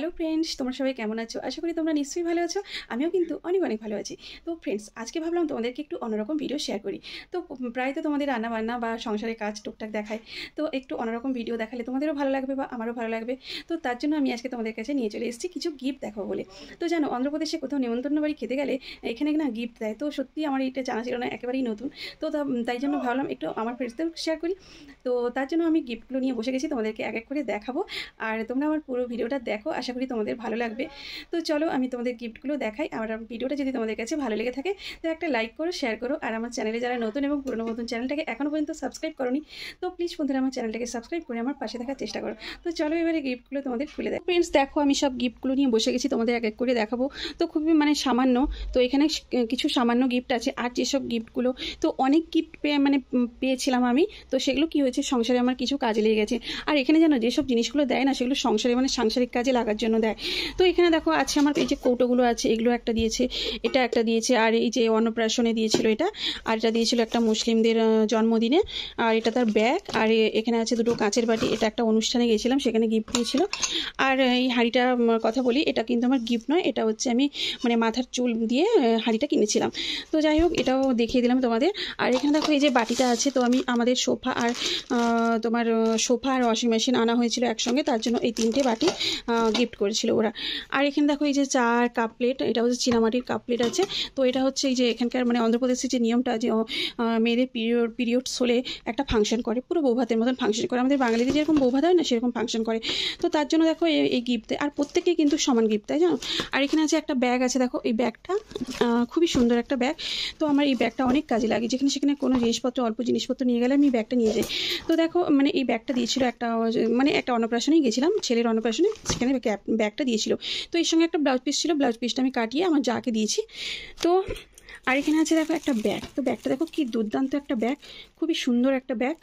Hello friends, তোমরা সবাই কেমন আছো? আশা করি তোমরা নিশ্চয়ই ভালো আছো। আমিও কিন্তু অনেক অনেক ভালো আছি। তো ফ্রেন্ডস, আজকে ভাবলাম তোমাদেরকে একটু অন্যরকম ভিডিও শেয়ার করি। তো প্রায় তো তোমাদের রান্নাবান্না বা সংসারের কাজ টুকটাক দেখায়। তো একটু অন্যরকম ভিডিও দেখালে তোমাদেরও ভালো লাগবে বা আমারও ভালো লাগবে। তো তার জন্য আমি আজকে তোমাদের কাছে নিয়ে চলে এসেছি কিছু গিফট দেখাবো বলে। তো জানো, অন্ধ্রপ্রদেশে কোথাও নেমন্তন্ন বাড়ি খেতে গেলে এখানে না গিফট দেয়। তো সত্যি আমার এটা জানা ছিল না, একেবারেই নতুন। তো তাই জন্য ভাবলাম একটু আমার ফ্রেন্ডসদের শেয়ার করি। তো তার জন্য আমি গিফটগুলো নিয়ে বসে গেছি, তোমাদেরকে এক এক করে দেখাবো। আর তোমরা আমার পুরো ভিডিওটা দেখো, আশা করি তোমাদের ভালো লাগবে। তো চলো আমি তোমাদের গিফটগুলো দেখাই। আর ভিডিওটা যদি তোমাদের কাছে ভালো লেগে থাকে তো একটা লাইক করো, শেয়ার করো। আর আমার চ্যানেলে যারা নতুন এবং পুরনো নতুন চ্যানেলটাকে এখনও পর্যন্ত সাবস্ক্রাইব করোনি, তো প্লিজ বন্ধুরা আমার চ্যানেলটাকে সাবস্ক্রাইব করে আমার পাশে থাকার চেষ্টা করো। তো চলো এবারে গিফটগুলো তোমাদের খুলে দেয়। ফ্রেন্ডস দেখো, আমি সব গিফটগুলো নিয়ে বসে গেছি, তোমাদের এক এক করে দেখাবো। তো খুবই সামান্য। তো এখানে কিছু সামান্য গিফট আছে। আর যেসব গিফটগুলো তো অনেক গিফট পেয়েছিলাম আমি, তো সেগুলো কি হয়েছে, সংসারে আমার কিছু কাজে লেগে গেছে। আর এখানে যেন যেসব জিনিসগুলো দেয় না, সেগুলো সংসারে সাংসারিক কাজে লাগার জন্য দেয়। তো এখানে দেখো আছে আমার এই যে কৌটোগুলো আছে, এগুলো একটা দিয়েছে, এটা একটা দিয়েছে। আর এই যে অন্নপ্রাশনে দিয়েছিল এটা, আর এটা দিয়েছিল একটা মুসলিমদের জন্মদিনে। আর এটা তার ব্যাগ। আর এখানে আছে দুটো কাঁচের বাটি, এটা একটা অনুষ্ঠানে গেছিলাম সেখানে গিফট দিয়েছিল। আর এই হাঁড়িটার কথা বলি, এটা কিন্তু আমার গিফট নয়, এটা হচ্ছে আমি মাথার চুল দিয়ে হাঁড়িটা কিনেছিলাম। তো যাই হোক, এটাও দেখিয়ে দিলাম তোমাদের। আর এখানে দেখো এই যে বাটিটা আছে, তো আমি আমাদের সোফা আর সোফা আর ওয়াশিং মেশিন আনা হয়েছিল একসঙ্গে, তার জন্য এই তিনটে বাটি গিফট করেছিল ওরা। আর এখানে দেখো এই যে চার কাপ প্লেট, এটা হচ্ছে চীনামাটির কাপ প্লেট আছে। তো এটা হচ্ছে এই যে এখানকার অন্ধ্রপ্রদেশের যে নিয়মটা, যে মেয়েদের পিরিয়ডস হলে একটা ফাংশন করে, পুরো বৌভাতের মতন ফাংশন করে। আমাদের বাঙালিদের যেরকম বৌভাত হয় না, সেরকম ফাংশন করে। তো তার জন্য দেখো এই গিফট দেয়। আর প্রত্যেকেই কিন্তু সমান গিফট দেয়, জানো। আর এখানে আছে একটা ব্যাগ আছে, দেখো এই ব্যাগটা খুবই সুন্দর একটা ব্যাগ। তো আমার এই ব্যাগটা অনেক কাজে লাগে, যেখানে সেখানে কোনো জিনিসপত্র, অল্প জিনিসপত্র নিয়ে গেলে আমি এই ব্যাগটা নিয়ে যাই। তো দেখো এই ব্যাগটা দিয়েছিল একটা অন্নপ্রাশনেই গেছিলাম, ছেলের অন্নপ্রাশনে, সেখানে ব্যাগটা দিয়েছিল। তো এর সঙ্গে একটা ব্লাউজ পিস ছিল, ব্লাউজ পিসটা আমি কাটিয়ে আমার যাকে দিয়েছি। তো আর এখানে আছে দেখো একটা ব্যাগ। তো ব্যাগটা দেখো কি দুর্দান্ত একটা ব্যাগ, খুবই সুন্দর একটা ব্যাগ।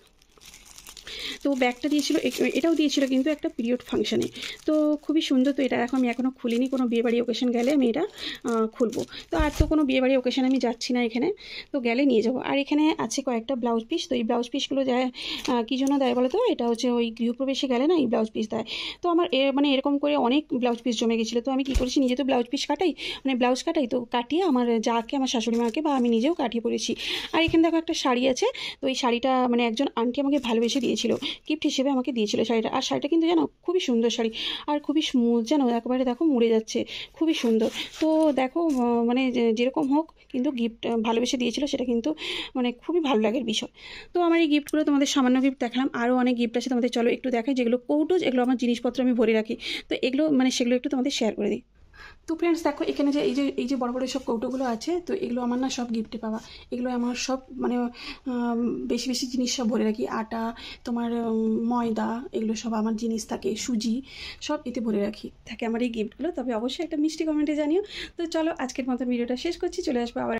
তো ব্যাগটা দিয়েছিল, এটাও দিয়েছিল কিন্তু একটা পিরিয়ড ফাংশানে। তো খুবই সুন্দর। তো এটা দেখো আমি এখনও খুলিনি, কোনো বিয়েবাড়ি ওকেশন গেলে আমি এটা খুলবো। তো আর তো কোনো বিয়েবাড়ি ওকেশন আমি যাচ্ছি না এখানে, তো গেলে নিয়ে যাবো। আর এখানে আছে কয়েকটা ব্লাউজ পিস। তো এই ব্লাউজ পিসগুলো যায় কী জন্য দেয় বলো তো, এটা হচ্ছে ওই গৃহপ্রবেশে গেলে না এই ব্লাউজ পিস দেয়। তো আমার এরকম করে অনেক ব্লাউজ পিস জমে গেছিলো। তো আমি কী করেছি, নিজে তো ব্লাউজ পিস কাটাই, ব্লাউজ কাটাই, তো কাটিয়ে আমার যাকে, আমার শাশুড়ি মাকে বা আমি নিজেও কাটিয়ে পরেছি। আর এখানে দেখো একটা শাড়ি আছে। তো এই শাড়িটা একজন আন্টি আমাকে ভালোবেসে দিয়েছিল, গিফট হিসেবে আমাকে দিয়েছিল শাড়িটা। আর শাড়িটা কিন্তু জানো খুবই সুন্দর শাড়ি, আর খুবই স্মুথ, জানো একেবারে দেখো মুড়ে যাচ্ছে, খুবই সুন্দর। তো দেখো যেরকম হোক, কিন্তু গিফট ভালোবেসে দিয়েছিল, সেটা কিন্তু খুবই ভালো লাগের বিষয়। তো আমার এই গিফটগুলো তোমাদের সামান্য গিফট দেখালাম, আরও অনেক গিফট আছে, তোমাদের চলো একটু দেখাই। যেগুলো কৌটোজ, এগুলো আমার জিনিসপত্র আমি ভরে রাখি, তো এগুলো সেগুলো একটু তোমাদের শেয়ার করে দিই। তো ফ্রেন্ডস দেখো, এখানে যে এই যে বড় বড় সব কৌটোগুলো আছে, তো এগুলো আমার না সব গিফটে পাওয়া। এগুলো আমার সব বেশি বেশি জিনিস সব ভরে রাখি। আটা, ময়দা, এগুলো সব আমার জিনিস থাকে, সুজি, সব এতে ভরে রাখি থাকে আমার এই গিফটগুলো। তবে অবশ্যই একটা মিষ্টি কমেন্টে জানিও। তো চলো আজকের মতো ভিডিওটা শেষ করছি, চলে আসবো আবার।